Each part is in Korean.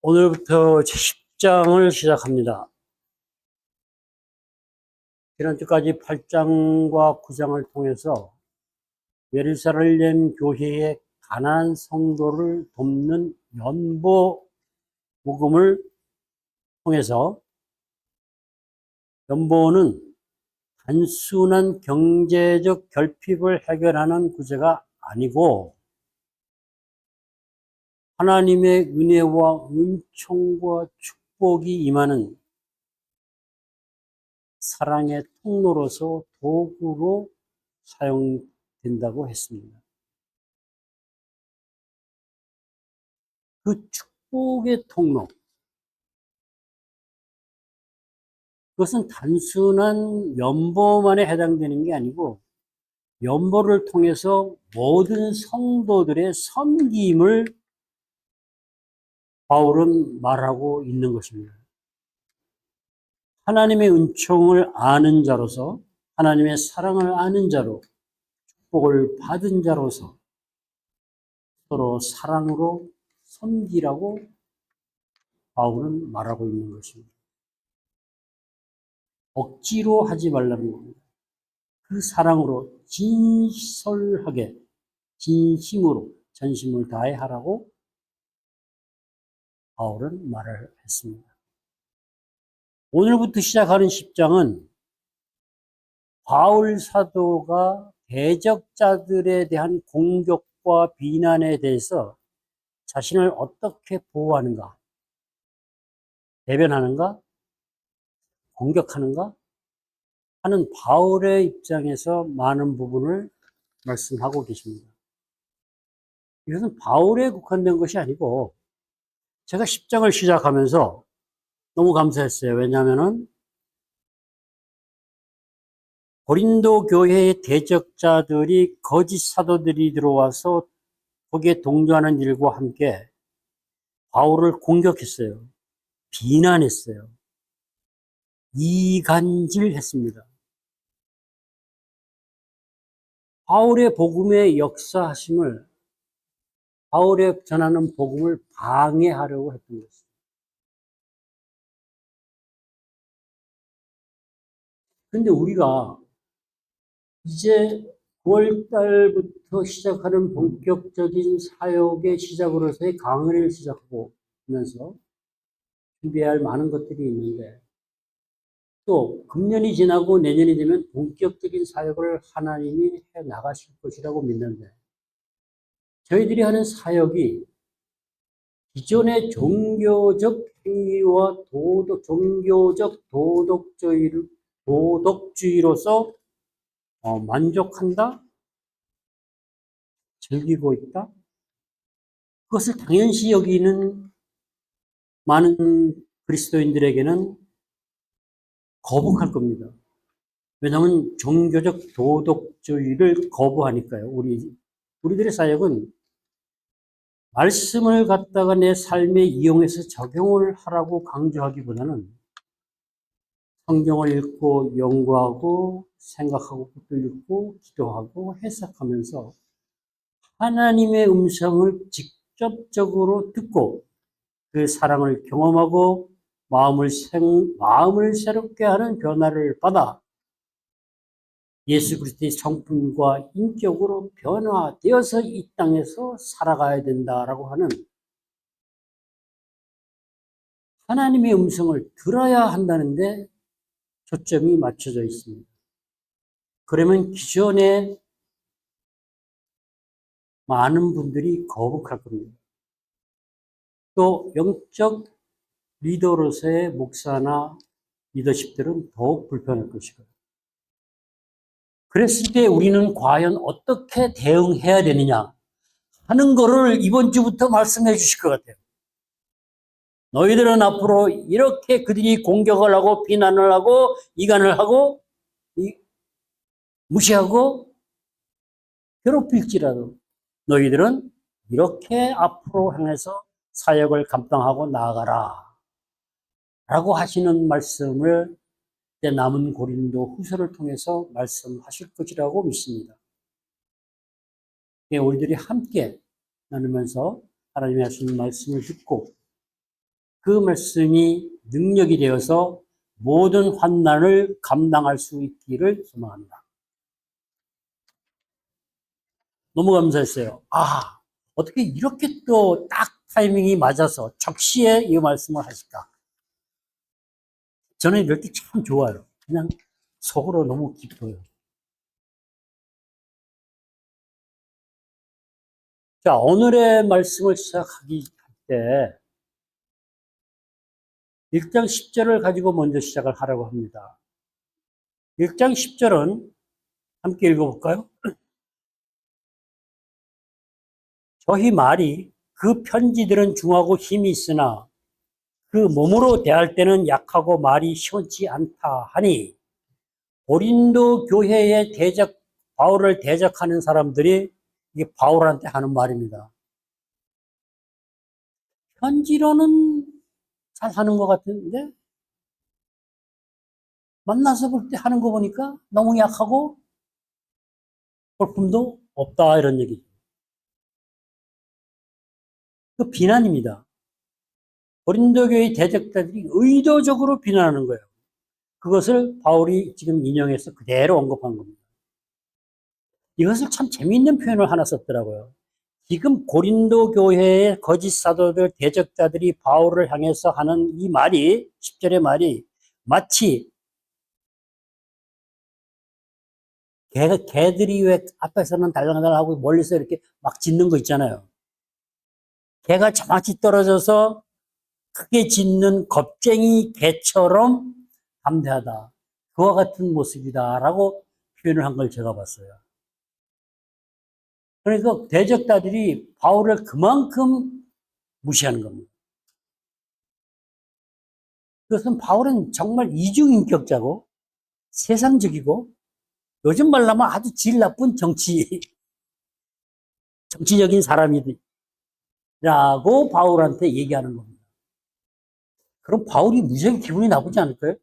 오늘부터 제10장을 시작합니다. 지난주까지 8장과 9장을 통해서 예루살렘 교회의 가난한 성도를 돕는 연보 복음을 통해서 연보는 단순한 경제적 결핍을 해결하는 구제가 아니고 하나님의 은혜와 은총과 축복이 임하는 사랑의 통로로서 도구로 사용된다고 했습니다. 그 축복의 통로, 그것은 단순한 연보만에 해당되는 게 아니고 연보를 통해서 모든 성도들의 섬김을 바울은 말하고 있는 것입니다. 하나님의 은총을 아는 자로서, 하나님의 사랑을 아는 자로, 축복을 받은 자로서 서로 사랑으로 섬기라고 바울은 말하고 있는 것입니다. 억지로 하지 말라는 겁니다. 그 사랑으로 진솔하게, 진심으로, 전심을 다해 하라고 바울은 말을 했습니다. 오늘부터 시작하는 10장은 바울 사도가 대적자들에 대한 공격과 비난에 대해서 자신을 어떻게 보호하는가, 대변하는가, 공격하는가 하는 바울의 입장에서 많은 부분을 말씀하고 계십니다. 이것은 바울에 국한된 것이 아니고 제가 10장을 시작하면서 너무 감사했어요. 왜냐하면은 고린도 교회의 대적자들이 거짓 사도들이 들어와서 거기에 동조하는 일과 함께 바울을 공격했어요. 비난했어요. 이간질했습니다. 바울의 복음의 역사하심을, 바울의 전하는 복음을 방해하려고 했던 것입니다. 그런데 우리가 이제 9월 달부터 시작하는 본격적인 사역의 시작으로서의 강의를 시작하면서 준비해야 할 많은 것들이 있는데, 또 금년이 지나고 내년이 되면 본격적인 사역을 하나님이 해 나가실 것이라고 믿는데, 저희들이 하는 사역이 기존의 종교적 행위와 종교적 도덕주의로서 만족한다? 즐기고 있다? 그것을 당연시 여기는 많은 그리스도인들에게는 거북할 겁니다. 왜냐하면 종교적 도덕주의를 거부하니까요. 우리들의 사역은 말씀을 갖다가 내 삶에 이용해서 적용을 하라고 강조하기보다는 성경을 읽고 연구하고 생각하고 또 읽고 기도하고 해석하면서 하나님의 음성을 직접적으로 듣고 그 사랑을 경험하고 마음을 새롭게 하는 변화를 받아 예수 그리스도의 성품과 인격으로 변화되어서 이 땅에서 살아가야 된다라고 하는 하나님의 음성을 들어야 한다는데 초점이 맞춰져 있습니다. 그러면 기존에 많은 분들이 거북할 겁니다. 또 영적 리더로서의 목사나 리더십들은 더욱 불편할 것이고요. 그랬을 때 우리는 과연 어떻게 대응해야 되느냐 하는 거를 이번 주부터 말씀해 주실 것 같아요. 너희들은 앞으로 이렇게 그들이 공격을 하고 비난을 하고 이간을 하고 무시하고 괴롭힐지라도 너희들은 이렇게 앞으로 향해서 사역을 감당하고 나아가라 라고 하시는 말씀을 남은 고린도 후서를 통해서 말씀하실 것이라고 믿습니다. 우리들이 함께 나누면서 하나님의 하시는 말씀을 듣고 그 말씀이 능력이 되어서 모든 환난을 감당할 수 있기를 소망합니다. 너무 감사했어요. 아, 어떻게 이렇게 또 딱 타이밍이 맞아서 적시에 이 말씀을 하실까? 저는 이럴 때 참 좋아요. 그냥 속으로 너무 기뻐요. 자, 오늘의 말씀을 시작하기 때 1장 10절을 가지고 먼저 시작을 하려고 합니다. 1장 10절은 함께 읽어볼까요? 저희 말이 그 편지들은 중하고 힘이 있으나 그 몸으로 대할 때는 약하고 말이 시원치 않다 하니 고린도 교회의 바울을 대적하는 사람들이 이게 바울한테 하는 말입니다. 편지로는 잘 하는 것 같은데 만나서 볼 때 하는 거 보니까 너무 약하고 볼품도 없다 이런 얘기죠. 그 비난입니다. 고린도 교회 대적자들이 의도적으로 비난하는 거예요. 그것을 바울이 지금 인용해서 그대로 언급한 겁니다. 이것을 참 재미있는 표현을 하나 썼더라고요. 지금 고린도 교회의 거짓 사도들, 대적자들이 바울을 향해서 하는 이 말이, 10절의 말이 마치 개들이 왜 앞에서는 달랑달랑하고 멀리서 이렇게 막 짖는 거 있잖아요. 개가 저마치 떨어져서 크게 짖는 겁쟁이 개처럼 담대하다. 그와 같은 모습이다라고 표현을 한 걸 제가 봤어요. 그래서 대적자들이 바울을 그만큼 무시하는 겁니다. 그것은 바울은 정말 이중인격자고 세상적이고 요즘 말로 하면 아주 질 나쁜 정치적인 사람이라고 바울한테 얘기하는 겁니다. 그럼 바울이 무지하게 기분이 나쁘지 않을까요?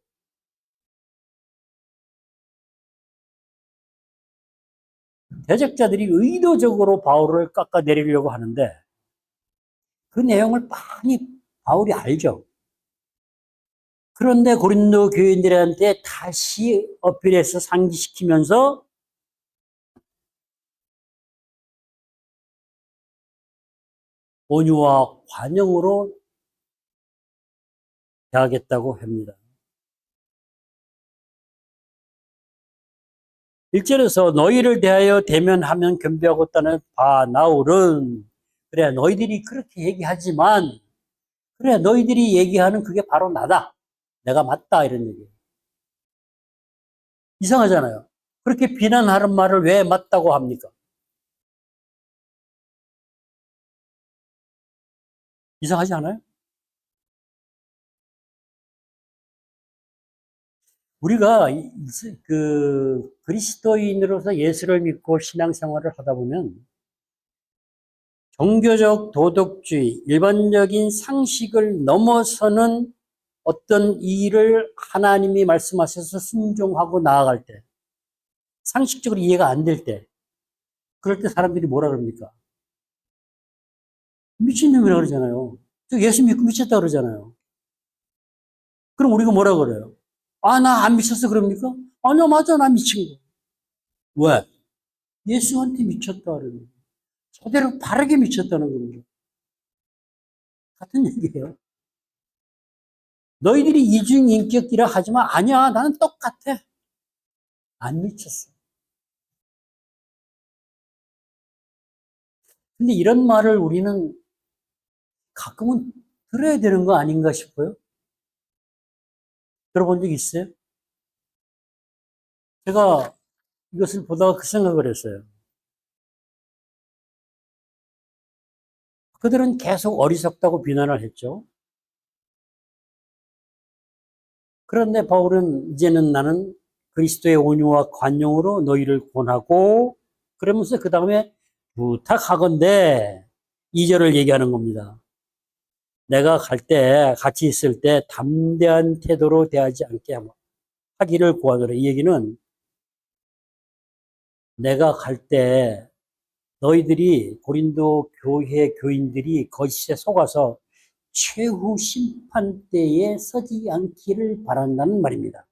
대적자들이 의도적으로 바울을 깎아내리려고 하는데 그 내용을 많이 바울이 알죠. 그런데 고린도 교인들한테 다시 어필해서 상기시키면서 온유와 관용으로 대하겠다고 합니다. 1절에서 너희를 대하여 대면하면 겸비하고 있다는 바나울은 그래 너희들이 그렇게 얘기하지만 그래 너희들이 얘기하는 그게 바로 나다. 내가 맞다 이런 얘기예요. 이상하잖아요. 그렇게 비난하는 말을 왜 맞다고 합니까? 이상하지 않아요? 우리가 그 그리스도인으로서 예수를 믿고 신앙생활을 하다 보면 종교적 도덕주의, 일반적인 상식을 넘어서는 어떤 일을 하나님이 말씀하셔서 순종하고 나아갈 때, 상식적으로 이해가 안 될 때, 그럴 때 사람들이 뭐라 그럽니까? 미친놈이라고 그러잖아요. 저 예수 믿고 미쳤다 그러잖아요. 그럼 우리가 뭐라 그래요? 아, 나 안 미쳤어 그럽니까? 아니요, 맞아, 나 미친 거. 왜? 예수한테 미쳤다 그러는 거예요. 제대로 바르게 미쳤다는 겁니다. 같은 얘기예요. 너희들이 이중인격이라 하지만 아니야, 나는 똑같아. 안 미쳤어. 근데 이런 말을 우리는 가끔은 들어야 되는 거 아닌가 싶어요. 들어본 적 있어요? 제가 이것을 보다가 그 생각을 했어요. 그들은 계속 어리석다고 비난을 했죠. 그런데 바울은 이제는 나는 그리스도의 온유와 관용으로 너희를 권하고 그러면서 그 다음에 부탁하건대 2절을 얘기하는 겁니다. 내가 갈 때 같이 있을 때 담대한 태도로 대하지 않게 하기를 구하노라. 이 얘기는 내가 갈 때 너희들이 고린도 교회 교인들이 거짓에 속아서 최후 심판 때에 서지 않기를 바란다는 말입니다.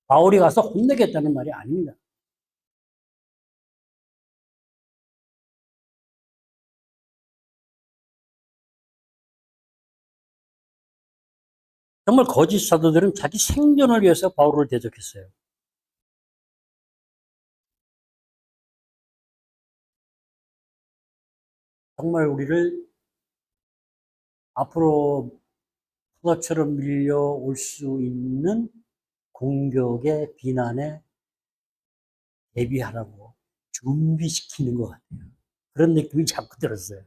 바울이 가서 혼내겠다는 말이 아닙니다. 정말 거짓 사도들은 자기 생존을 위해서 바울을 대적했어요. 정말 우리를 앞으로 파도처럼 밀려올 수 있는 공격의 비난에 대비하라고 준비시키는 것 같아요. 그런 느낌이 자꾸 들었어요.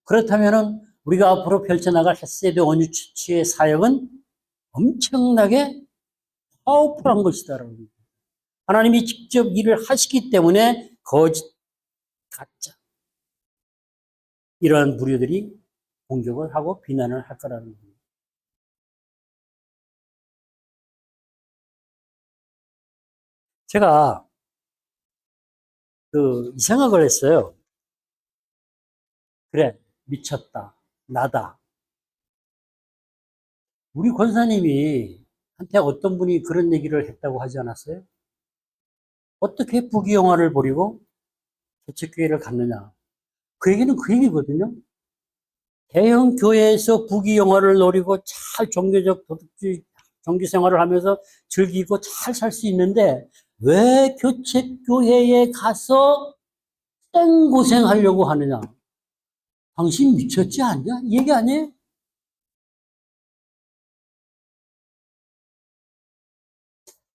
그렇다면은 우리가 앞으로 펼쳐나갈 헤세드 원유처치의 사역은 엄청나게 파워풀한 것이다라고. 하나님이 직접 일을 하시기 때문에 거짓, 가짜 이러한 무리들이 공격을 하고 비난을 할 거라는 겁니다. 제가 이 생각을 했어요. 그래, 미쳤다. 나다. 우리 권사님이 한테 어떤 분이 그런 얘기를 했다고 하지 않았어요? 어떻게 부귀영화를 버리고 개척교회를 갔느냐. 그 얘기는 그 얘기거든요. 대형 교회에서 부귀영화를 노리고 잘 종교적 도덕주의 종교 생활을 하면서 즐기고 잘 살 수 있는데 왜 교책교회에 가서 생고생하려고 하느냐. 당신 미쳤지 않냐? 이 얘기 아니에요?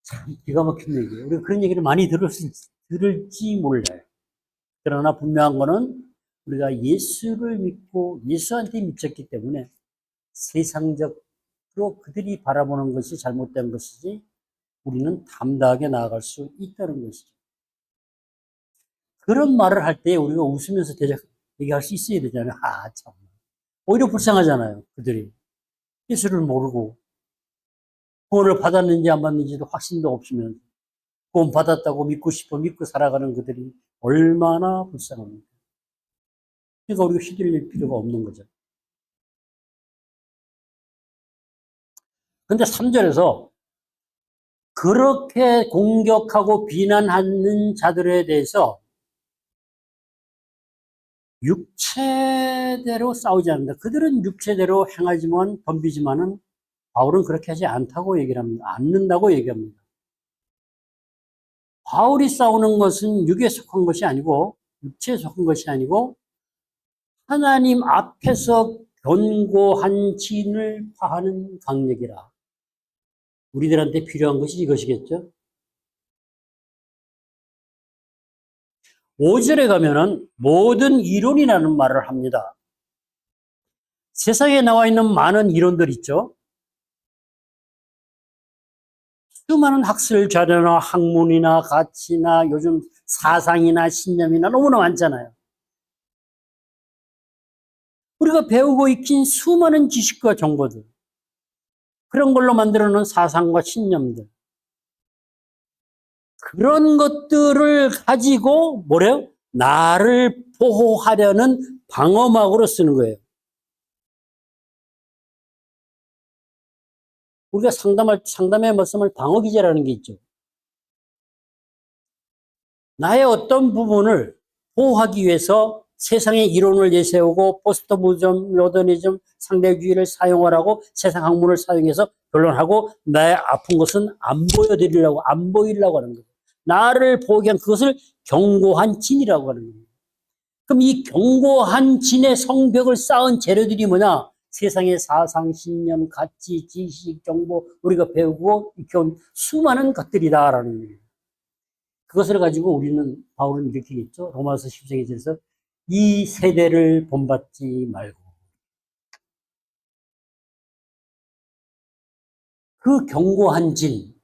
참 기가 막힌 얘기예요. 우리가 그런 얘기를 많이 들을지 몰라요. 그러나 분명한 거는 우리가 예수를 믿고 예수한테 미쳤기 때문에 세상적으로 그들이 바라보는 것이 잘못된 것이지 우리는 담대하게 나아갈 수 있다는 것이죠. 그런 말을 할 때 우리가 웃으면서 얘기할 수 있어야 되잖아요. 아, 참. 오히려 불쌍하잖아요. 그들이. 예수를 모르고 구원을 받았는지 안 받는지도 확신도 없으면 구원 받았다고 믿고 싶어 믿고 살아가는 그들이 얼마나 불쌍합니까? 그러니까 우리가 휘둘릴 필요가 없는 거죠. 근데 3절에서 그렇게 공격하고 비난하는 자들에 대해서 육체대로 싸우지 않는다. 그들은 육체대로 행하지만 덤비지만은 바울은 그렇게 하지 않다고 얘기를 합니다. 않는다고 얘기합니다. 바울이 싸우는 것은 육에 속한 것이 아니고 육체에 속한 것이 아니고 하나님 앞에서 견고한 진을 파하는 강력이라. 우리들한테 필요한 것이 이것이겠죠. 5절에 가면은 모든 이론이라는 말을 합니다. 세상에 나와 있는 많은 이론들 있죠. 수많은 학술 자료나 학문이나 가치나 요즘 사상이나 신념이나 너무나 많잖아요. 우리가 배우고 익힌 수많은 지식과 정보들. 그런 걸로 만들어 놓은 사상과 신념들. 그런 것들을 가지고 뭐래요? 나를 보호하려는 방어막으로 쓰는 거예요. 우리가 상담의 말씀을 방어기제라는 게 있죠. 나의 어떤 부분을 보호하기 위해서 세상의 이론을 내세우고 포스트 모더니즘 상대주의를 사용하라고 세상 학문을 사용해서 변론하고 나의 아픈 것은 안 보여드리려고, 안 보이려고 하는 거예요. 나를 보기 위한 그것을 견고한 진이라고 하는 거예요. 그럼 이 견고한 진의 성벽을 쌓은 재료들이 뭐냐? 세상의 사상, 신념, 가치, 지식, 정보, 우리가 배우고 익혀온 수많은 것들이다라는 거예요. 그것을 가지고 우리는 바울은 이렇게 했죠. 로마서 10장에서 이 세대를 본받지 말고 그 견고한 진,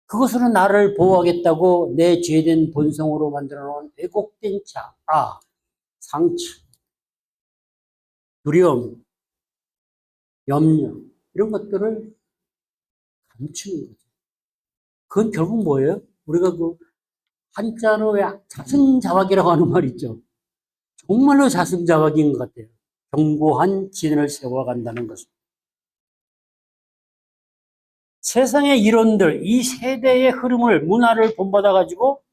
그것으로 나를 보호하겠다고 내 죄된 본성으로 만들어 놓은 왜곡된 상처, 두려움, 염려 이런 것들을 감추는 거죠. 그건 결국 뭐예요? 우리가 그 한자로 자승자박이라고 하는 말 있죠. 정말로 자승자박인 것 같아요. 견고한 진을 세워간다는 것입니다. 세상의 이론들, 이 세대의 흐름을, 문화를 본받아가지고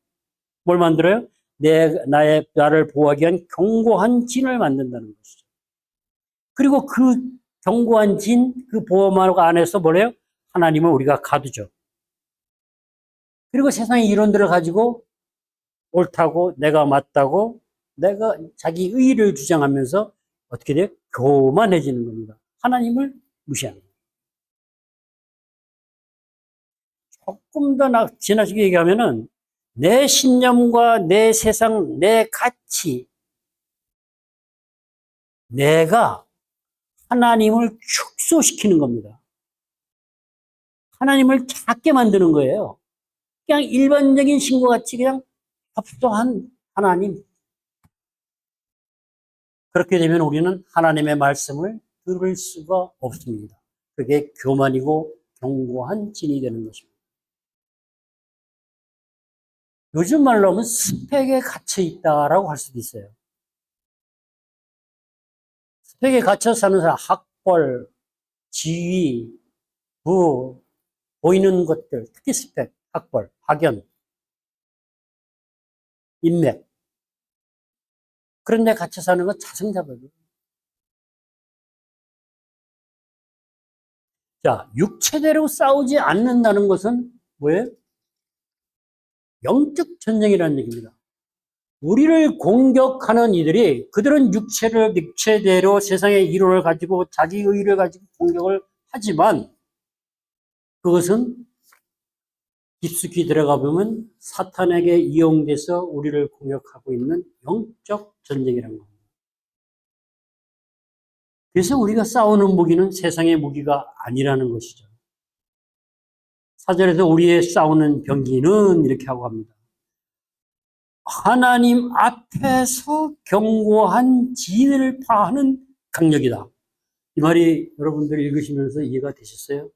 뭘 만들어요? 나를 보호하기 위한 견고한 진을 만든다는 것이죠. 그리고 그 견고한 진, 그 보호막 안에서 뭐래요? 하나님을 우리가 가두죠. 그리고 세상의 이론들을 가지고 옳다고, 내가 맞다고, 내가 자기 의의를 주장하면서 어떻게 돼요? 교만해지는 겁니다. 하나님을 무시하는 거예요. 조금 더 지나치게 얘기하면은 내 신념과 내 세상, 내 가치, 내가 하나님을 축소시키는 겁니다. 하나님을 작게 만드는 거예요. 그냥 일반적인 신과 같이 그냥 협소한 하나님. 그렇게 되면 우리는 하나님의 말씀을 들을 수가 없습니다. 그게 교만이고 견고한 진이 되는 것입니다. 요즘 말로 하면 스펙에 갇혀 있다라고 할 수도 있어요. 스펙에 갇혀 사는 사람, 학벌, 지위, 부, 보이는 것들, 특히 스펙, 학벌, 학연, 인맥. 그런 데 갇혀 사는 건 자승자박이에요. 자, 육체대로 싸우지 않는다는 것은 뭐예요? 영적 전쟁이라는 얘기입니다. 우리를 공격하는 이들이 그들은 육체대로 세상의 이론을 가지고 자기 의의를 가지고 공격을 하지만 그것은 깊숙이 들어가 보면 사탄에게 이용돼서 우리를 공격하고 있는 영적 전쟁이라는 겁니다. 그래서 우리가 싸우는 무기는 세상의 무기가 아니라는 것이죠. 사절에서 우리의 싸우는 병기는 이렇게 하고 합니다. 하나님 앞에서 견고한 진을 파하는 강력이다. 이 말이 여러분들 읽으시면서 이해가 되셨어요?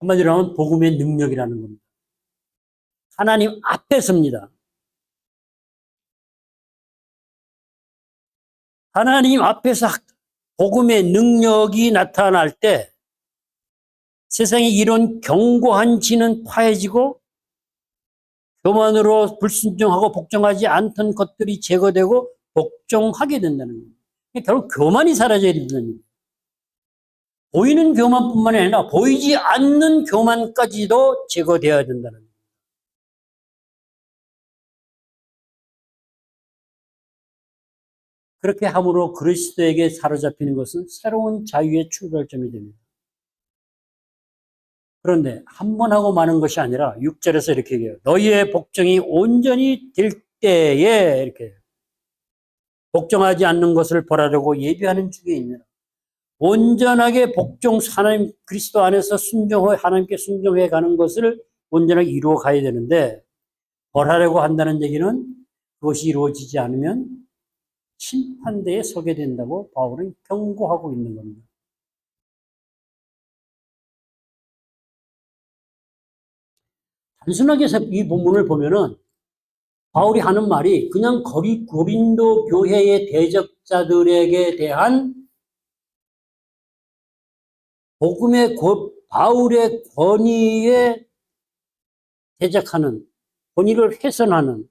한마디로 하면 복음의 능력이라는 겁니다. 하나님 앞에서입니다. 하나님 앞에서 복음의 능력이 나타날 때 세상의 이런 견고한 진은 파해지고 교만으로 불순종하고 복종하지 않던 것들이 제거되고 복종하게 된다는 거예요. 결국 교만이 사라져야 된다는 거예요. 보이는 교만뿐만 아니라 보이지 않는 교만까지도 제거되어야 된다는 거예요. 그렇게 함으로 그리스도에게 사로잡히는 것은 새로운 자유의 출발점이 됩니다. 그런데 한 번 하고 마는 것이 아니라 6절에서 이렇게 얘기해요. 너희의 복종이 온전히 될 때에 이렇게 해요. 복종하지 않는 것을 벌하려고 예비하는 중에 있느라. 온전하게 하나님 그리스도 안에서 하나님께 순종해 가는 것을 온전하게 이루어 가야 되는데 벌하려고 한다는 얘기는 그것이 이루어지지 않으면 심판대에 서게 된다고 바울은 경고하고 있는 겁니다. 단순하게 이 본문을 보면은 바울이 하는 말이 그냥 고린도 교회의 대적자들에게 대한 복음의 바울의 권위에 대적하는, 권위를 훼손하는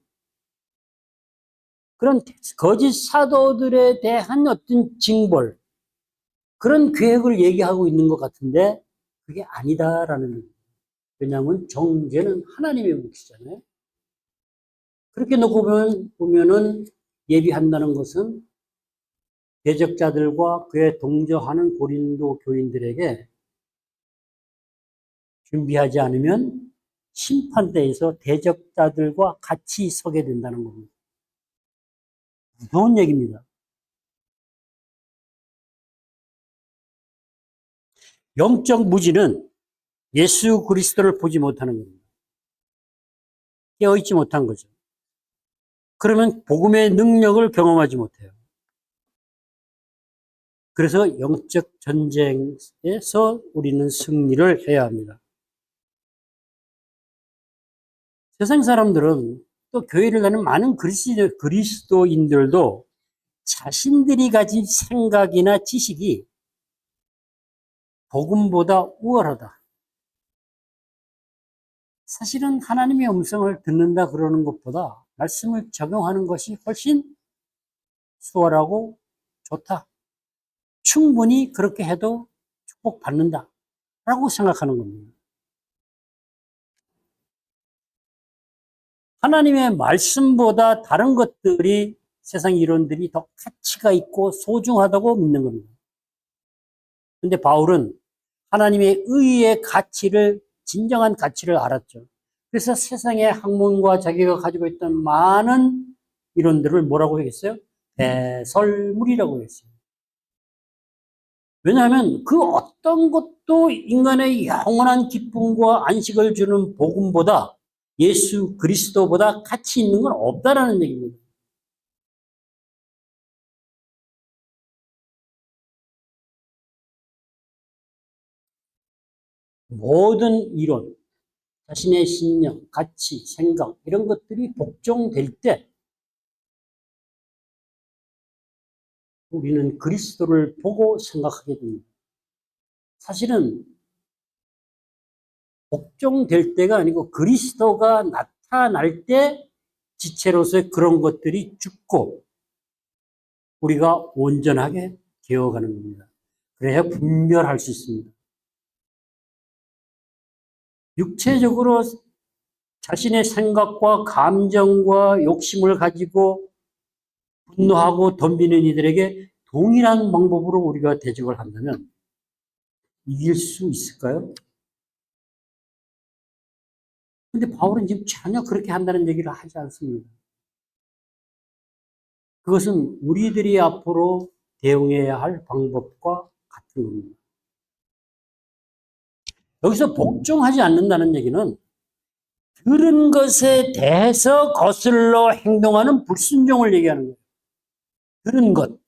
그런 거짓 사도들에 대한 어떤 징벌, 그런 계획을 얘기하고 있는 것 같은데 그게 아니다라는 거예요. 왜냐하면 정죄는 하나님의 몫이잖아요. 그렇게 놓고 보면은 예비한다는 것은 대적자들과 그에 동조하는 고린도 교인들에게 준비하지 않으면 심판대에서 대적자들과 같이 서게 된다는 겁니다. 무서운 얘기입니다. 영적 무지는 예수 그리스도를 보지 못하는 겁니다. 깨어있지 못한 거죠. 그러면 복음의 능력을 경험하지 못해요. 그래서 영적 전쟁에서 우리는 승리를 해야 합니다. 세상 사람들은 또 교회를 다니는 많은 그리스도인들도 자신들이 가진 생각이나 지식이 복음보다 우월하다. 사실은 하나님의 음성을 듣는다 그러는 것보다 말씀을 적용하는 것이 훨씬 수월하고 좋다. 충분히 그렇게 해도 축복받는다. 라고 생각하는 겁니다. 하나님의 말씀보다 다른 것들이 세상 이론들이 더 가치가 있고 소중하다고 믿는 겁니다. 근데 바울은 하나님의 의의 가치를, 진정한 가치를 알았죠. 그래서 세상의 학문과 자기가 가지고 있던 많은 이론들을 뭐라고 했어요? 배설물이라고 했어요. 왜냐하면 그 어떤 것도 인간의 영원한 기쁨과 안식을 주는 복음보다, 예수 그리스도보다 가치 있는 건 없다라는 얘기입니다. 모든 이론, 자신의 신념, 가치, 생각 이런 것들이 복종될 때 우리는 그리스도를 보고 생각하게 됩니다. 사실은 복종될 때가 아니고 그리스도가 나타날 때 지체로서의 그런 것들이 죽고 우리가 온전하게 되어가는 겁니다. 그래야 분별할 수 있습니다. 육체적으로 자신의 생각과 감정과 욕심을 가지고 분노하고 덤비는 이들에게 동일한 방법으로 우리가 대적을 한다면 이길 수 있을까요? 근데 바울은 지금 전혀 그렇게 한다는 얘기를 하지 않습니다. 그것은 우리들이 앞으로 대응해야 할 방법과 같은 겁니다. 여기서 복종하지 않는다는 얘기는 들은 것에 대해서 거슬러 행동하는 불순종을 얘기하는 거예요. 들은 것,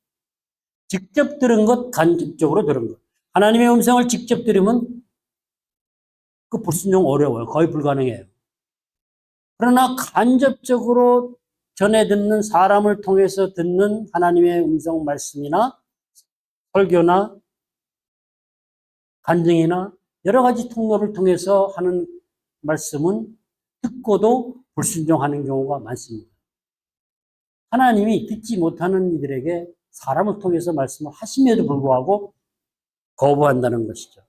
직접 들은 것, 간접적으로 들은 것. 하나님의 음성을 직접 들으면 그 불순종 어려워요. 거의 불가능해요. 그러나 간접적으로 전해 듣는, 사람을 통해서 듣는 하나님의 음성 말씀이나 설교나 간증이나 여러 가지 통로를 통해서 하는 말씀은 듣고도 불순종하는 경우가 많습니다. 하나님이 듣지 못하는 이들에게 사람을 통해서 말씀을 하심에도 불구하고 거부한다는 것이죠.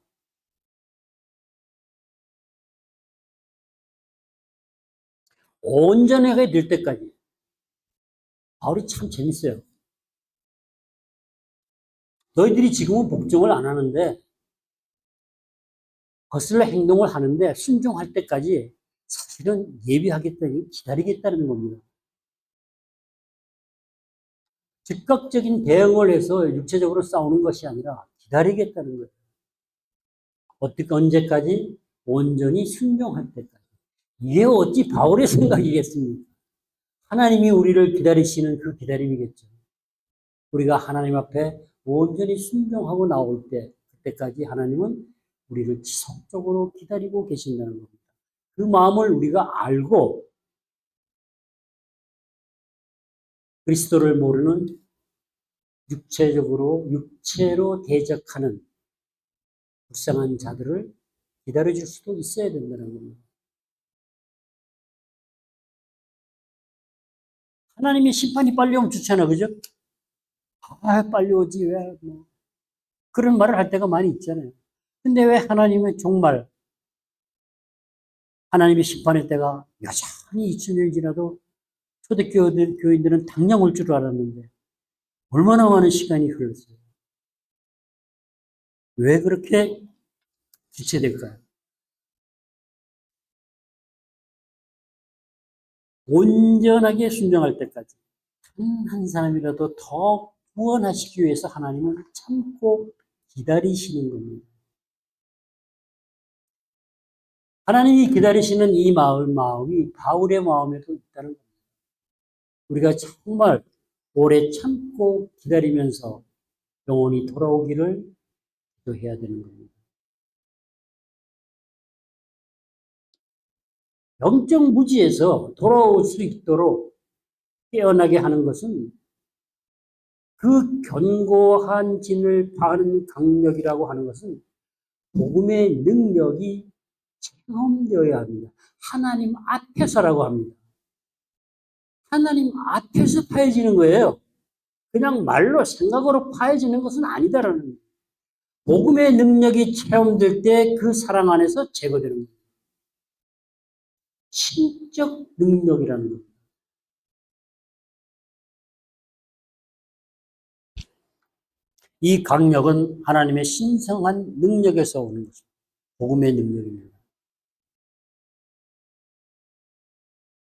온전하게 될 때까지. 바울이 참 재밌어요. 너희들이 지금은 복종을 안 하는데 거슬러 행동을 하는데 순종할 때까지 사실은 예비하겠다니 기다리겠다는 겁니다. 즉각적인 대응을 해서 육체적으로 싸우는 것이 아니라 기다리겠다는 거예요. 어떻게 언제까지? 온전히 순종할 때까지. 이게 어찌 바울의 생각이겠습니까? 하나님이 우리를 기다리시는 그 기다림이겠죠. 우리가 하나님 앞에 온전히 순종하고 나올 때, 그때까지 하나님은 우리를 지속적으로 기다리고 계신다는 겁니다. 그 마음을 우리가 알고 그리스도를 모르는 육체로 대적하는 불쌍한 자들을 기다려줄 수도 있어야 된다는 겁니다. 하나님의 심판이 빨리 오면 좋잖아, 그죠? 아, 빨리 오지, 왜, 뭐. 그런 말을 할 때가 많이 있잖아요. 근데 왜 하나님은 정말 하나님의 심판의 때가 여전히 2000년 지나도 초대교인들은 당장 올 줄 알았는데 얼마나 많은 시간이 흘렀어요. 왜 그렇게 지체될까요? 온전하게 순종할 때까지 단 한 사람이라도 더 구원하시기 위해서 하나님은 참고 기다리시는 겁니다. 하나님이 기다리시는 이 마음이 바울의 마음에도 있다는 겁니다. 우리가 정말 오래 참고 기다리면서 영혼이 돌아오기를 기도해야 되는 겁니다. 영적 무지에서 돌아올 수 있도록 깨어나게 하는 것은 그 견고한 진을 파는 강력이라고 하는 것은 복음의 능력이 체험되어야 합니다. 하나님 앞에서라고 합니다. 하나님 앞에서 파해지는 거예요. 그냥 말로 생각으로 파해지는 것은 아니다라는 거예요. 복음의 능력이 체험될 때 그 사랑 안에서 제거되는 거예요. 신적 능력이라는 겁니다. 이 강력은 하나님의 신성한 능력에서 오는 것입니다. 복음의 능력입니다.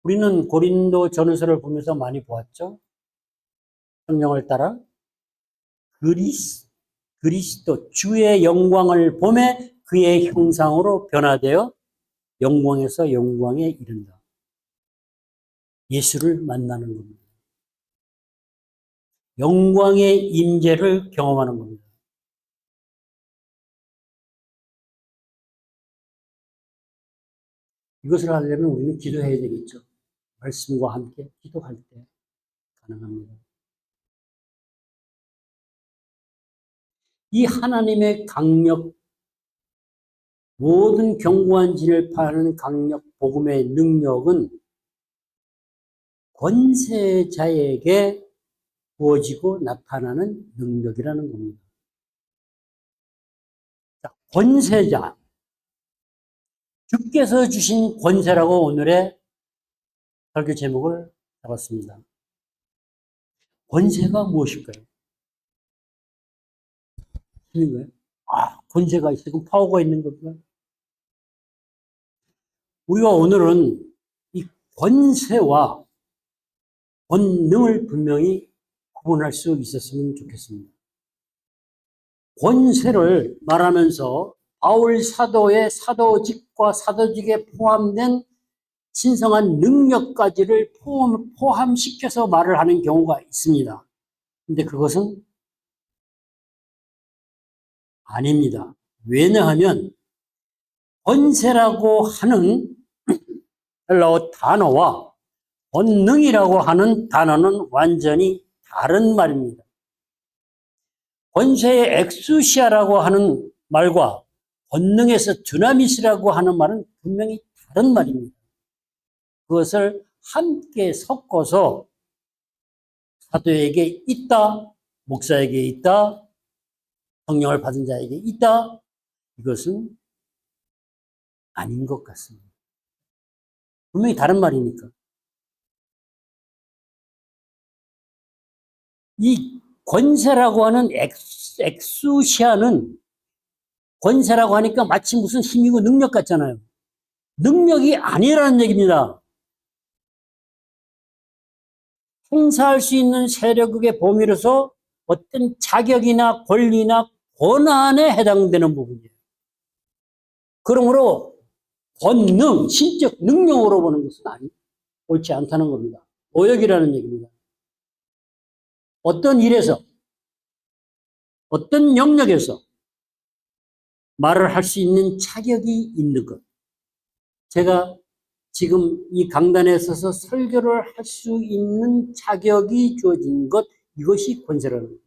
우리는 고린도 전후서를 보면서 많이 보았죠. 성령을 따라 그리스도 주의 영광을 보매 그의 형상으로 변화되어 영광에서 영광에 이른다. 예수를 만나는 겁니다. 영광의 임재를 경험하는 겁니다. 이것을 하려면 우리는 기도해야 되겠죠. 말씀과 함께 기도할 때 가능합니다. 이 하나님의 강력, 모든 견고한 진을 파는 강력, 복음의 능력은 권세자에게 부어지고 나타나는 능력이라는 겁니다. 권세자, 주께서 주신 권세라고 오늘의 설교 제목을 잡았습니다. 권세가 무엇일까요? 힘인가요? 권세가 있고 파워가 있는 겁니까? 우리가 오늘은 이 권세와 권능을 분명히 구분할 수 있었으면 좋겠습니다. 권세를 말하면서 바울 사도의 사도직과 사도직에 포함된 신성한 능력까지를 포함시켜서 말을 하는 경우가 있습니다. 근데 그것은 아닙니다. 왜냐하면 권세라고 하는 헬라어 단어와 권능이라고 하는 단어는 완전히 다른 말입니다. 권세의 엑수시아라고 하는 말과 권능에서 드나미스라고 하는 말은 분명히 다른 말입니다. 그것을 함께 섞어서 사도에게 있다, 목사에게 있다, 성령을 받은 자에게 있다, 이것은 아닌 것 같습니다. 분명히 다른 말이니까. 이 권세라고 하는 엑수시아는 권세라고 하니까 마치 무슨 힘이고 능력 같잖아요. 능력이 아니라는 얘기입니다. 행사할 수 있는 세력의 범위로서 어떤 자격이나 권리나 권한에 해당되는 부분이에요. 그러므로 권능, 신적 능력으로 보는 것은 옳지 않다는 겁니다. 오역이라는 얘기입니다. 어떤 일에서, 어떤 영역에서 말을 할 수 있는 자격이 있는 것. 제가 지금 이 강단에 서서 설교를 할 수 있는 자격이 주어진 것, 이것이 권세라는 겁니다.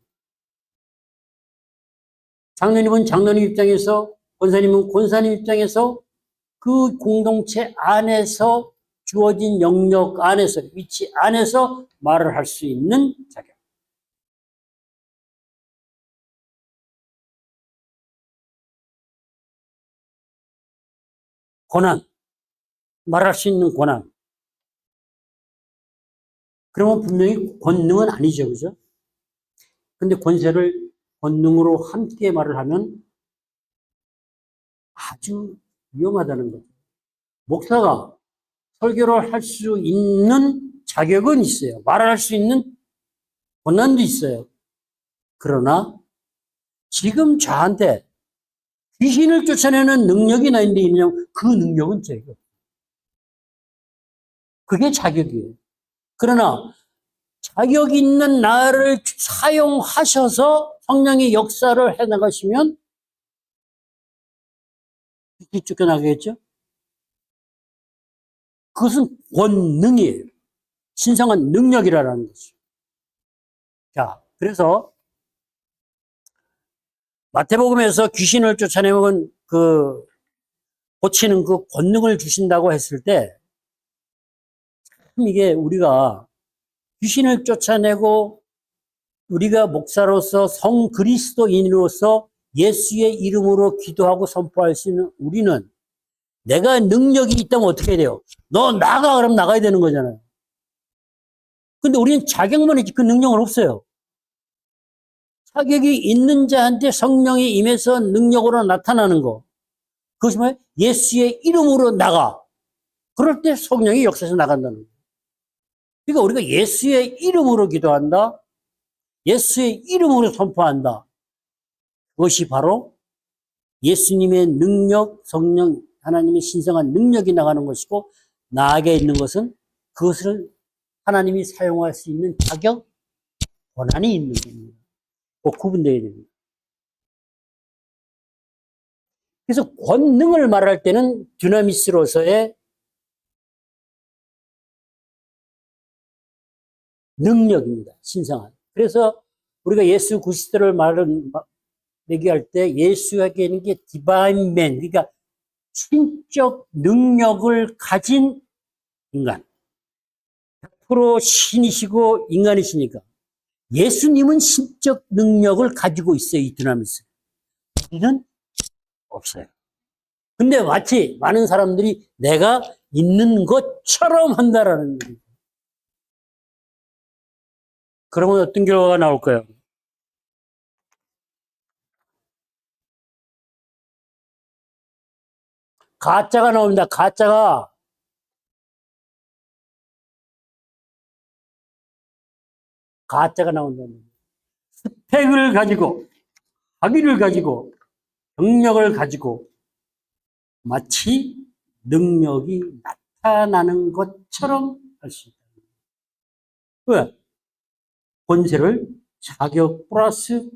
장로님은 장로님 입장에서, 권사님은 권사님 입장에서 그 공동체 안에서 주어진 영역 안에서, 위치 안에서 말을 할 수 있는 자격. 권한, 말할 수 있는 권한. 그러면 분명히 권능은 아니죠, 그죠? 근데 권세를 권능으로 함께 말을 하면 아주 위험하다는 거죠. 목사가 설교를 할 수 있는 자격은 있어요. 말할 수 있는 권한도 있어요. 그러나 지금 저한테 귀신을 쫓아내는 능력이 나인데 있냐면 그 능력은 제가. 그게 자격이에요. 그러나 자격 있는 나를 사용하셔서 성령의 역사를 해나가시면 귀신이 쫓겨나겠죠? 그것은 권능이에요. 신성한 능력이라는 거죠. 자, 그래서 마태복음에서 귀신을 쫓아내면 고치는 그 권능을 주신다고 했을 때, 참 이게 우리가 귀신을 쫓아내고 우리가 목사로서 성 그리스도인으로서 예수의 이름으로 기도하고 선포할 수 있는 우리는 내가 능력이 있다면 어떻게 해야 돼요? 너 나가! 그럼 나가야 되는 거잖아요. 근데 우리는 자격만 있지 그 능력은 없어요. 자격이 있는 자한테 성령이 임해서 능력으로 나타나는 거. 그것이 뭐예요? 예수의 이름으로 나가. 그럴 때 성령이 역사에서 나간다는 거예요. 그러니까 우리가 예수의 이름으로 기도한다. 예수의 이름으로 선포한다. 그것이 바로 예수님의 능력, 성령, 하나님의 신성한 능력이 나가는 것이고, 나에게 있는 것은 그것을 하나님이 사용할 수 있는 자격, 권한이 있는 겁니다. 꼭 구분되어야 됩니다. 그래서 권능을 말할 때는 dynamis로서의 능력입니다. 신성한. 그래서 우리가 예수 그리스도를 얘기할 때 예수에게 있는 게 divine man, 그러니까 신적 능력을 가진 인간. 100% 신이시고 인간이시니까. 예수님은 신적 능력을 가지고 있어요, 이 dynamis. 우리는 없어요. 근데 마치 많은 사람들이 내가 있는 것처럼 한다라는 얘기예요. 그러면 어떤 결과가 나올까요? 가짜가 나옵니다. 가짜가 나온다는 거예요. 스펙을 가지고, 학위를 가지고, 경력을 가지고 마치 능력이 나타나는 것처럼 할 수 있다. 왜? 권세를 자격 플러스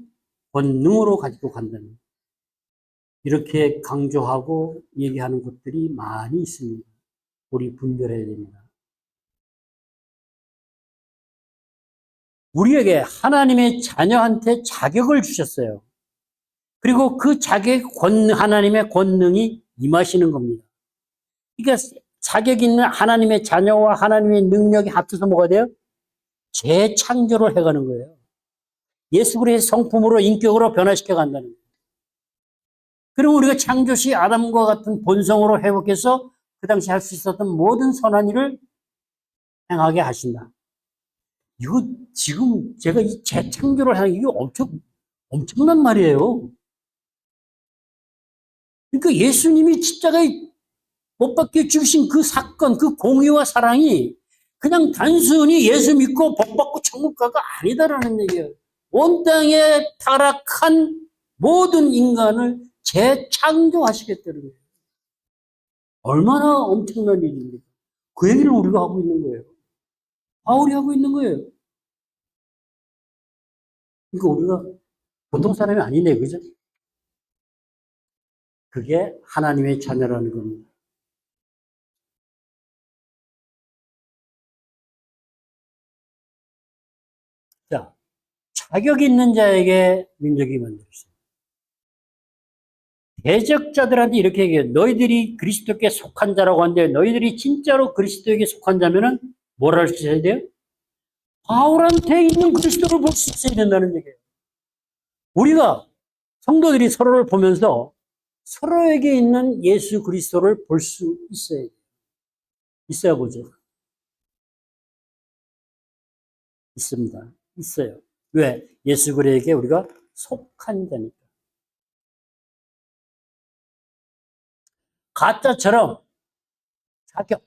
권능으로 가지고 간다는 거예요. 이렇게 강조하고 얘기하는 것들이 많이 있습니다. 우리 분별해야 됩니다. 우리에게 하나님의 자녀한테 자격을 주셨어요. 그리고 그 자격 하나님의 권능이 임하시는 겁니다. 그러니까 자격 있는 하나님의 자녀와 하나님의 능력이 합쳐서 뭐가 돼요? 재창조를 해가는 거예요. 예수 그리스도의 성품으로 인격으로 변화시켜 간다는 거예요. 그리고 우리가 창조시 아담과 같은 본성으로 회복해서 그 당시 할 수 있었던 모든 선한 일을 행하게 하신다. 이거 지금 제가 이 재창조를 하는 이게 엄청난 말이에요. 그러니까 예수님이 십자가에 못 박혀 죽으신 그 사건, 그 공의와 사랑이 그냥 단순히 예수 믿고 복 받고 천국 가가 아니다라는 얘기예요. 온 땅에 타락한 모든 인간을 재창조하시겠다는 거예요. 얼마나 엄청난 일입니까? 그 얘기를 우리가 하고 있는 거예요. 바울이 하고 있는 거예요. 그러니까 우리가 보통 사람이 아니네, 그죠? 그게 하나님의 자녀라는 겁니다. 자, 자격 있는 자에게 민족이 만들었어요. 대적자들한테 이렇게 얘기해요. 너희들이 그리스도께 속한 자라고 하는데 너희들이 진짜로 그리스도에게 속한 자면은 뭘 할 수 있어야 돼요? 바울한테 있는 그리스도를 볼 수 있어야 된다는 얘기예요. 우리가 성도들이 서로를 보면서 서로에게 있는 예수 그리스도를 볼 수 있어야 돼요. 있어야 보죠. 있습니다. 있어요. 왜? 예수 그리스도에게 우리가 속한 자니까. 가짜처럼 자격,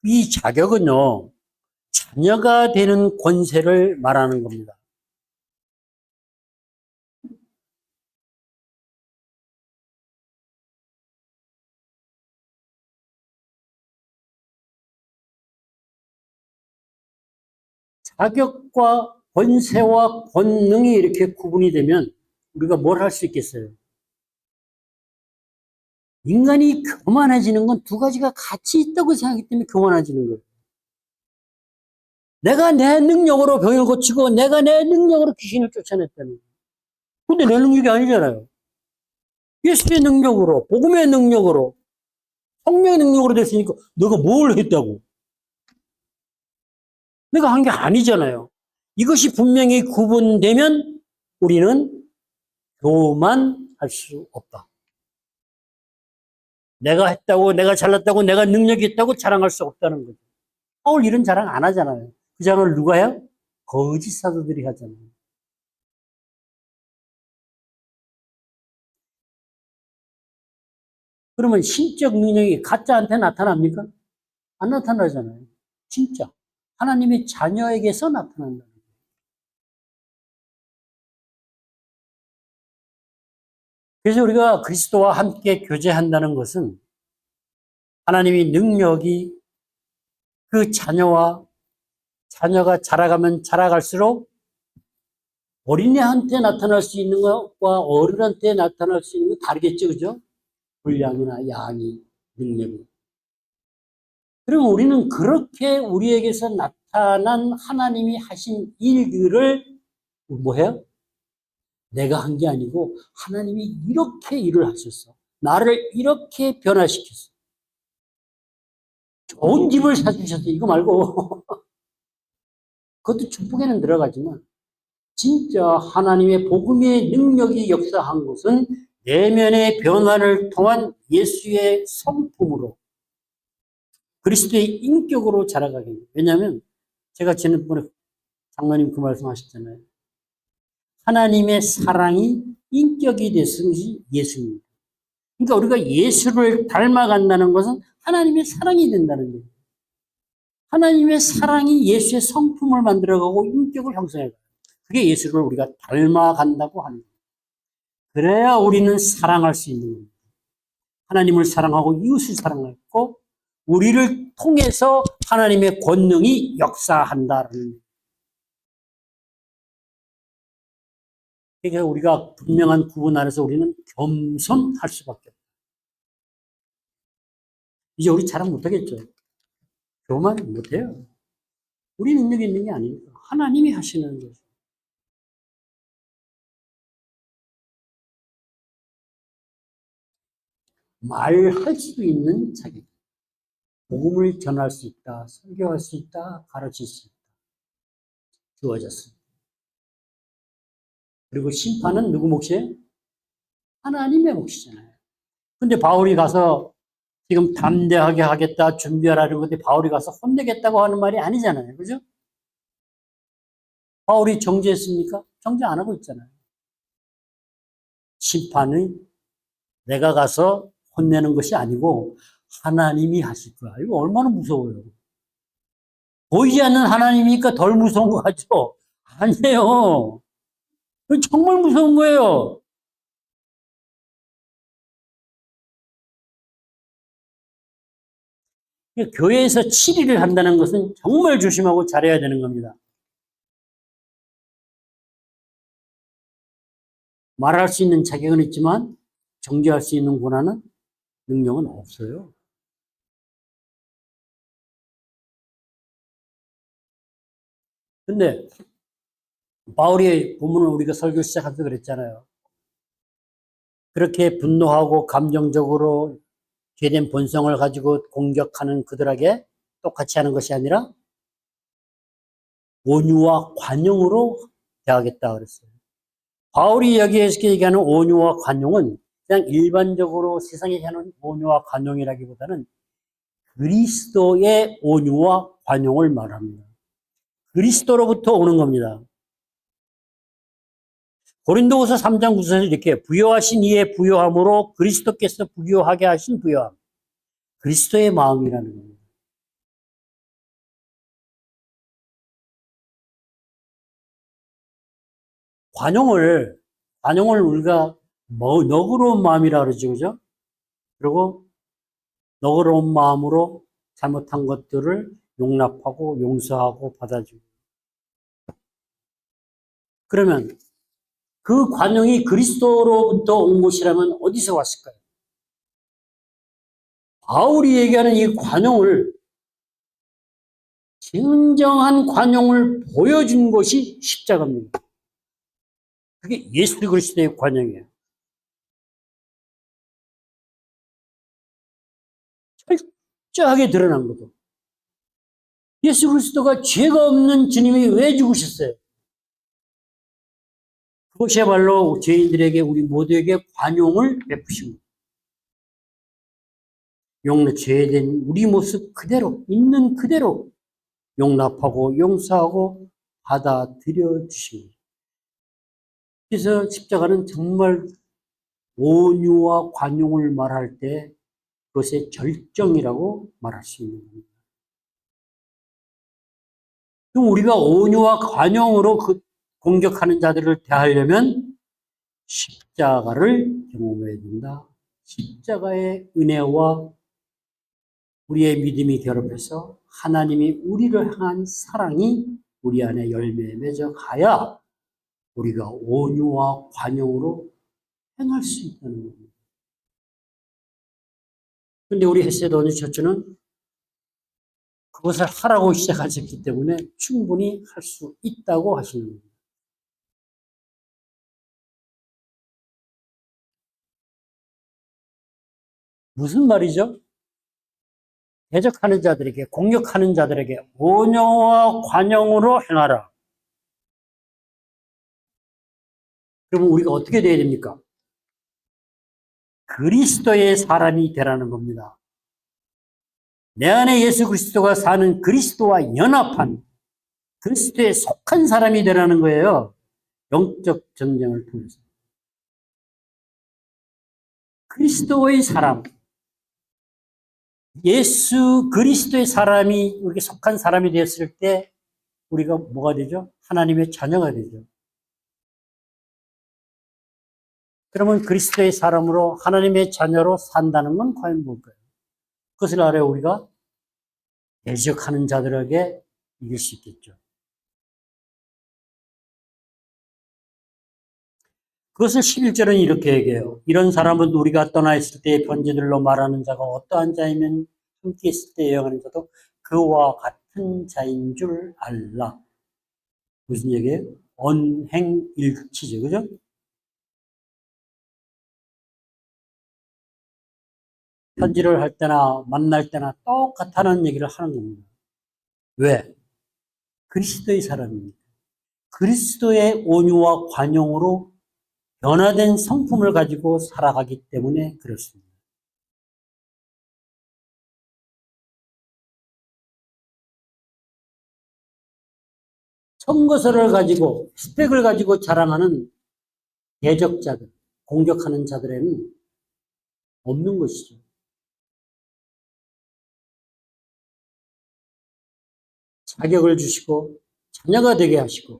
이 자격은요, 자녀가 되는 권세를 말하는 겁니다. 자격과 권세와 권능이 이렇게 구분이 되면 우리가 뭘 할 수 있겠어요? 인간이 교만해지는 건 두 가지가 같이 있다고 생각하기 때문에 교만해지는 거예요. 내가 내 능력으로 병을 고치고 내가 내 능력으로 귀신을 쫓아냈다는 거예요. 근데 내 능력이 아니잖아요. 예수의 능력으로, 복음의 능력으로, 성령의 능력으로 됐으니까 너가 뭘 했다고? 내가 한 게 아니잖아요. 이것이 분명히 구분되면 우리는 교만할 수 없다. 내가 했다고, 내가 잘났다고, 내가 능력이 있다고 자랑할 수 없다는 거죠. 바울 이런 자랑 안 하잖아요. 그 자랑을 누가 해요? 거짓 사도들이 하잖아요. 그러면 신적 능력이 가짜한테 나타납니까? 안 나타나잖아요. 진짜. 하나님의 자녀에게서 나타난다. 그래서 우리가 그리스도와 함께 교제한다는 것은 하나님의 능력이 그 자녀가 자라가면 자라갈수록 어린애한테 나타날 수 있는 것과 어른한테 나타날 수 있는 건 다르겠죠, 그죠? 분량이나 양이, 능력이. 그럼 우리는 그렇게 우리에게서 나타난 하나님이 하신 일들을 뭐 해요? 내가 한 게 아니고 하나님이 이렇게 일을 하셨어. 나를 이렇게 변화시켰어. 좋은 집을 사주셨어. 이거 말고. 그것도 축복에는 들어가지만 진짜 하나님의 복음의 능력이 역사한 것은 내면의 변화를 통한 예수의 성품으로 그리스도의 인격으로 자라가게 해요. 왜냐하면 제가 지난번에 장로님 그 말씀 하셨잖아요. 하나님의 사랑이 인격이 됐은 것이 예수입니다. 그러니까 우리가 예수를 닮아간다는 것은 하나님의 사랑이 된다는 거예요. 하나님의 사랑이 예수의 성품을 만들어가고 인격을 형성해가요. 그게 예수를 우리가 닮아간다고 하는 거예요. 그래야 우리는 사랑할 수 있는 겁니다. 하나님을 사랑하고 이웃을 사랑하고 우리를 통해서 하나님의 권능이 역사한다는 거예요. 그러니까 우리가 분명한 구분 안에서 우리는 겸손할 수밖에 없어요. 이제 우리 자랑 못하겠죠. 교만 못해요. 우리 능력이 있는 게 아니니까 하나님이 하시는 거죠. 말할 수 있는 자격. 복음을 전할 수 있다, 설교할 수 있다, 가르칠 수 있다. 주어졌습니다. 그리고 심판은 누구 몫이에요? 하나님의 몫이잖아요. 근데 바울이 가서 지금 담대하게 하겠다, 준비하라는 건데 바울이 가서 혼내겠다고 하는 말이 아니잖아요. 그죠? 바울이 정죄했습니까? 정죄 안 하고 있잖아요. 심판은 내가 가서 혼내는 것이 아니고 하나님이 하실 거야. 이거 얼마나 무서워요. 보이지 않는 하나님이니까 덜 무서운 거 같죠? 아니에요. 정말 무서운 거예요. 교회에서 치리를 한다는 것은 정말 조심하고 잘해야 되는 겁니다. 말할 수 있는 자격은 있지만 정죄할 수 있는 권한은 능력은 없어요. 근데 바울의 본문을 우리가 설교 시작하면서 그랬잖아요. 그렇게 분노하고 감정적으로 죄된 본성을 가지고 공격하는 그들에게 똑같이 하는 것이 아니라 온유와 관용으로 대하겠다 그랬어요. 바울이 여기에서 얘기하는 온유와 관용은 그냥 일반적으로 세상에 하는 온유와 관용이라기보다는 그리스도의 온유와 관용을 말합니다. 그리스도로부터 오는 겁니다. 고린도후서 3장 9절에 이렇게 부요하신 이의 부요함으로 그리스도께서 부요하게 하신 부요함. 그리스도의 마음이라는 겁니다. 관용을 우리가 너그러운 마음이라 그러죠. 그죠? 그리고 너그러운 마음으로 잘못한 것들을 용납하고 용서하고 받아주고. 그러면 그 관용이 그리스도로부터 온 것이라면 어디서 왔을까요? 바울이 얘기하는 이 관용을 진정한 관용을 보여준 것이 십자가입니다. 그게 예수 그리스도의 관용이에요. 철저하게 드러난 거죠. 예수 그리스도가 죄가 없는 주님이 왜 죽으셨어요? 그것이야말로 죄인들에게 우리 모두에게 관용을 베푸신 거예요. 죄된 우리 모습 그대로 있는 그대로 용납하고 용서하고 받아들여 주신 거예요. 그래서 십자가는 정말 온유와 관용을 말할 때 그것의 절정이라고 말할 수 있는 겁니다. 그럼 우리가 온유와 관용으로 공격하는 자들을 대하려면 십자가를 경험해야 된다. 십자가의 은혜와 우리의 믿음이 결합해서 하나님이 우리를 향한 사랑이 우리 안에 열매에 맺어 가야 우리가 온유와 관용으로 행할 수 있다는 겁니다. 그런데 우리 헤세드 온유 처치는 그것을 하라고 시작하셨기 때문에 충분히 할 수 있다고 하시는 겁니다. 무슨 말이죠? 대적하는 자들에게, 공격하는 자들에게 온유와 관용으로 행하라. 그러면 우리가 어떻게 돼야 됩니까? 그리스도의 사람이 되라는 겁니다. 내 안에 예수 그리스도가 사는 그리스도와 연합한 그리스도에 속한 사람이 되라는 거예요. 영적 전쟁을 통해서. 그리스도의 사람, 예수 그리스도의 사람이 우리에게 속한 사람이 되었을 때 우리가 뭐가 되죠? 하나님의 자녀가 되죠. 그러면 그리스도의 사람으로 하나님의 자녀로 산다는 건 과연 뭘까요? 그것을 알아야 우리가 대적하는 자들에게 이길 수 있겠죠. 그것을 11절은 이렇게 얘기해요. 이런 사람은 우리가 떠나 있을 때의 편지들로 말하는 자가 어떠한 자이면 함께 있을 때 여행하는 자도 그와 같은 자인 줄 알라. 무슨 얘기예요? 언행일치죠. 그죠? 편지를 할 때나 만날 때나 똑같다는 얘기를 하는 겁니다. 왜? 그리스도의 사람입니다. 그리스도의 온유와 관용으로 변화된 성품을 가지고 살아가기 때문에 그렇습니다. 선거서를 가지고 스펙을 가지고 자랑하는 대적자들, 공격하는 자들에는 없는 것이죠. 자격을 주시고 자녀가 되게 하시고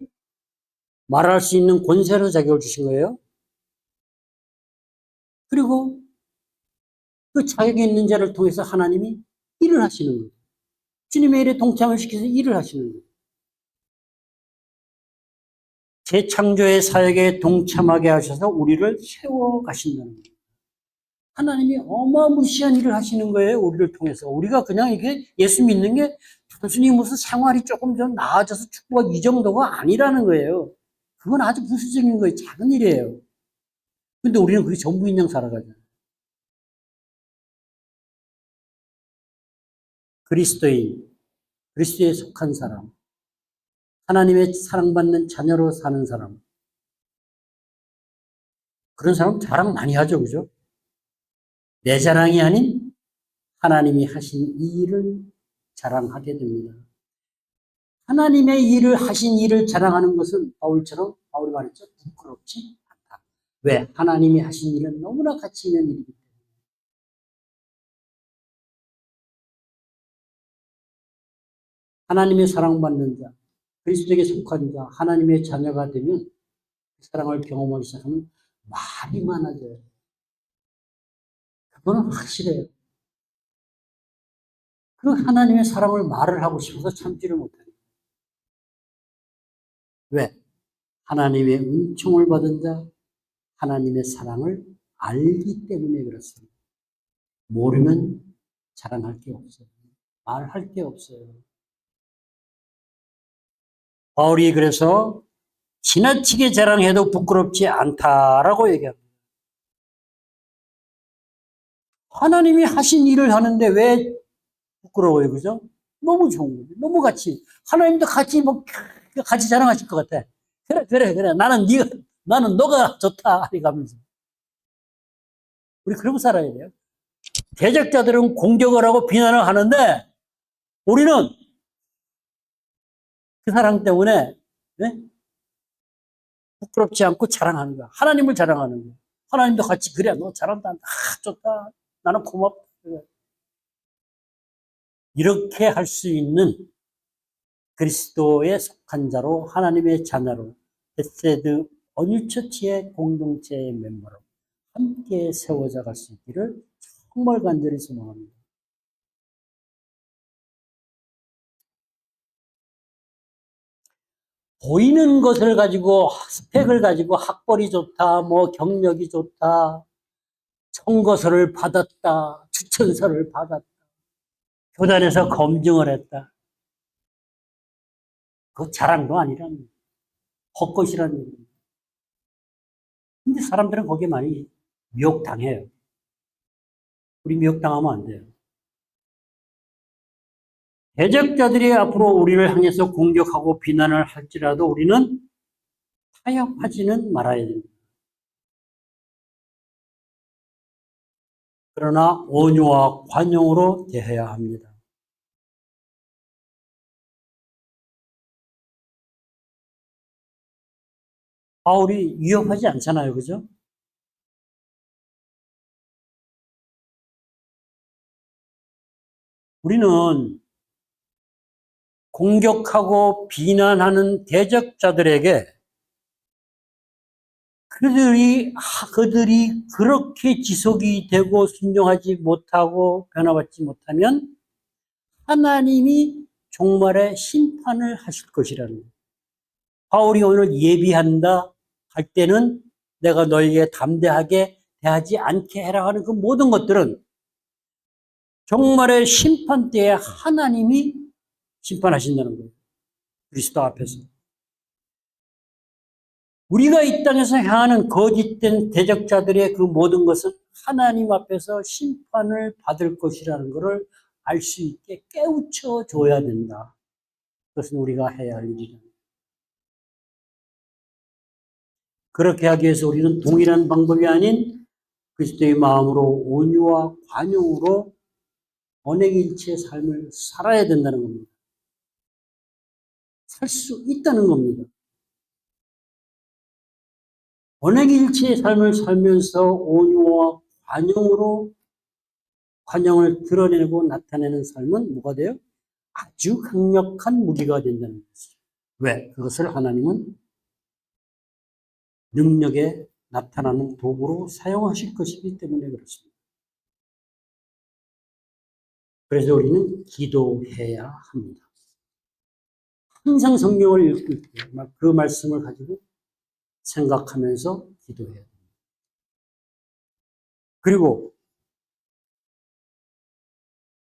말할 수 있는 권세로 자격을 주신 거예요. 그리고 그 자격이 있는 자를 통해서 하나님이 일을 하시는 거예요. 주님의 일에 동참을 시켜서 일을 하시는 거예요. 재창조의 사역에 동참하게 하셔서 우리를 세워가신다는 거예요. 하나님이 어마무시한 일을 하시는 거예요. 우리를 통해서. 우리가 그냥 이게 예수 믿는 게 단순히 무슨 생활이 조금 좀 나아져서 축복가 이 정도가 아니라는 거예요. 그건 아주 부수적인 거예요. 작은 일이에요. 근데 우리는 그게 전부인 양 살아가잖아요. 그리스도인, 그리스도에 속한 사람, 하나님의 사랑받는 자녀로 사는 사람. 그런 사람 자랑 많이 하죠. 그죠? 내 자랑이 아닌 하나님이 하신 이 일을 자랑하게 됩니다. 하나님의 일을 하신 일을 자랑하는 것은 바울이 말했죠. 부끄럽지 않다. 왜? 하나님이 하신 일은 너무나 가치 있는 일이기 때문에. 하나님의 사랑받는 자, 그리스도에게 속한 자, 하나님의 자녀가 되면 그 사랑을 경험하기 시작하면 말이 많아져요. 그거는 확실해요. 그 하나님의 사랑을 말을 하고 싶어서 참지를 못해요. 왜? 하나님의 은총을 받은 자, 하나님의 사랑을 알기 때문에 그렇습니다. 모르면 자랑할 게 없어요. 말할 게 없어요. 바울이 그래서 지나치게 자랑해도 부끄럽지 않다라고 얘기합니다. 하나님이 하신 일을 하는데 왜 부끄러워요, 그죠? 너무 좋은 거죠. 너무 같이 하나님도 같이 뭐 같이 자랑하실 것 같아. 그래. 나는 너가 좋다 이러면서 우리 그러고 살아야 돼요. 대적자들은 공격을 하고 비난을 하는데 우리는 그 사랑 때문에 네? 부끄럽지 않고 자랑하는 거야. 하나님을 자랑하는 거야. 하나님도 같이 그래 너 잘한다. 좋다. 나는 고맙다. 이렇게 할 수 있는 그리스도에 속한 자로 하나님의 자녀로 베세드 언유처치의 공동체의 멤버로 함께 세워져 갈 수 있기를 정말 간절히 소망합니다. 보이는 것을 가지고 스펙을 가지고 학벌이 좋다, 뭐 경력이 좋다, 청거서를 받았다, 추천서를 받았다, 교단에서 검증을 했다. 그 자랑도 아니라는 거예요. 헛것이라는 얘기예요. 근데 사람들은 거기에 많이 미혹당해요. 우리 미혹당하면 안 돼요. 대적자들이 앞으로 우리를 향해서 공격하고 비난을 할지라도 우리는 타협하지는 말아야 됩니다. 그러나 온유와 관용으로 대해야 합니다. 바울이 위협하지 않잖아요. 그죠? 우리는 공격하고 비난하는 대적자들에게 그들이 그렇게 지속이 되고 순종하지 못하고 변화받지 못하면 하나님이 종말의 심판을 하실 것이라는 거예요. 바울이 오늘 예비한다 할 때는 내가 너에게 담대하게 대하지 않게 해라 하는 그 모든 것들은 종말의 심판 때에 하나님이 심판하신다는 거예요. 그리스도 앞에서. 우리가 이 땅에서 향하는 거짓된 대적자들의 그 모든 것은 하나님 앞에서 심판을 받을 것이라는 것을 알 수 있게 깨우쳐 줘야 된다. 그것은 우리가 해야 할 일이다. 그렇게 하기 위해서 우리는 동일한 방법이 아닌 그리스도의 마음으로 온유와 관용으로 언행일치의 삶을 살아야 된다는 겁니다. 살 수 있다는 겁니다. 언행일치의 삶을 살면서 온유와 관용을 드러내고 나타내는 삶은 뭐가 돼요? 아주 강력한 무기가 된다는 것이죠. 왜? 그것을 하나님은 능력에 나타나는 도구로 사용하실 것이기 때문에 그렇습니다. 그래서 우리는 기도해야 합니다. 항상 성경을 읽을 때 그 말씀을 가지고 생각하면서 기도해야 됩니다. 그리고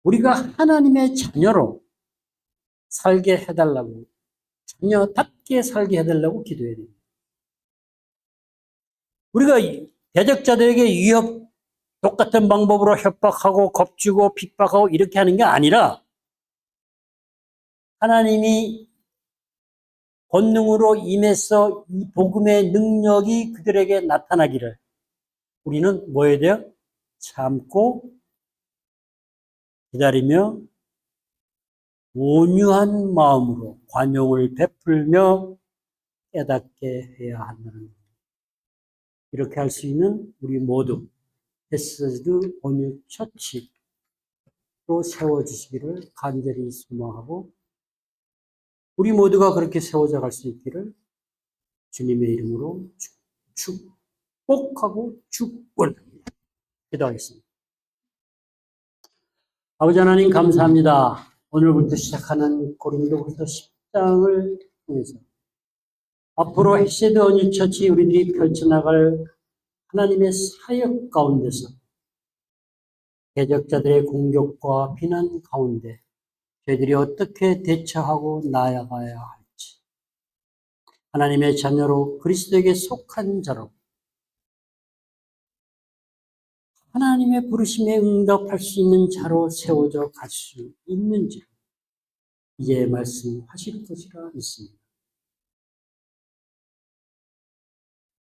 우리가 하나님의 자녀로 살게 해달라고, 자녀답게 살게 해달라고 기도해야 됩니다. 우리가 대적자들에게 똑같은 방법으로 협박하고 겁주고 핍박하고 이렇게 하는 게 아니라 하나님이 권능으로 임해서 이 복음의 능력이 그들에게 나타나기를 우리는 뭐 해야 돼요? 참고 기다리며 온유한 마음으로 관용을 베풀며 깨닫게 해야 한다는 겁니다. 이렇게 할 수 있는 우리 모두 베세드 온유 처치로 세워주시기를 간절히 소망하고 우리 모두가 그렇게 세워져 갈 수 있기를 주님의 이름으로 축복하고 축원합니다. 기도하겠습니다. 아버지 하나님 감사합니다. 오늘부터 시작하는 고린도후서 10장을 통해서 앞으로 헤세드 언유처치 우리들이 펼쳐나갈 하나님의 사역 가운데서 대적자들의 공격과 비난 가운데 저희들이 어떻게 대처하고 나아가야 할지 하나님의 자녀로 그리스도에게 속한 자로 하나님의 부르심에 응답할 수 있는 자로 세워져 갈 수 있는지를 이제 말씀하실 것이라 믿습니다.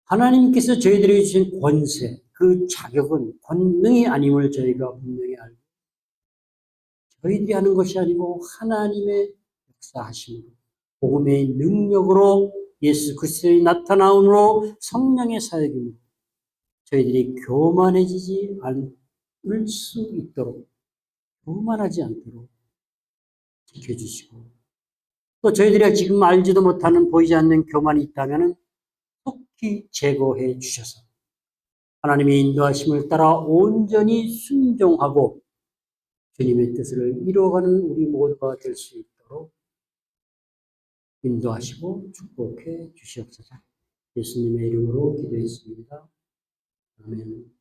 하나님께서 저희들에게 주신 권세, 그 자격은 권능이 아님을 저희가 분명히 알고 저희들이 하는 것이 아니고 하나님의 역사하심으로 복음의 능력으로 예수 그리스도의 나타나옴으로 성령의 사역임으로 저희들이 교만해지지 않을 수 있도록 교만하지 않도록 지켜주시고 또 저희들이 지금 알지도 못하는 보이지 않는 교만이 있다면 속히 제거해 주셔서 하나님의 인도하심을 따라 온전히 순종하고 주님의 뜻을 이루어가는 우리 모두가 될 수 있도록 인도하시고 축복해 주시옵소서. 예수님의 이름으로 기도했습니다. 아멘.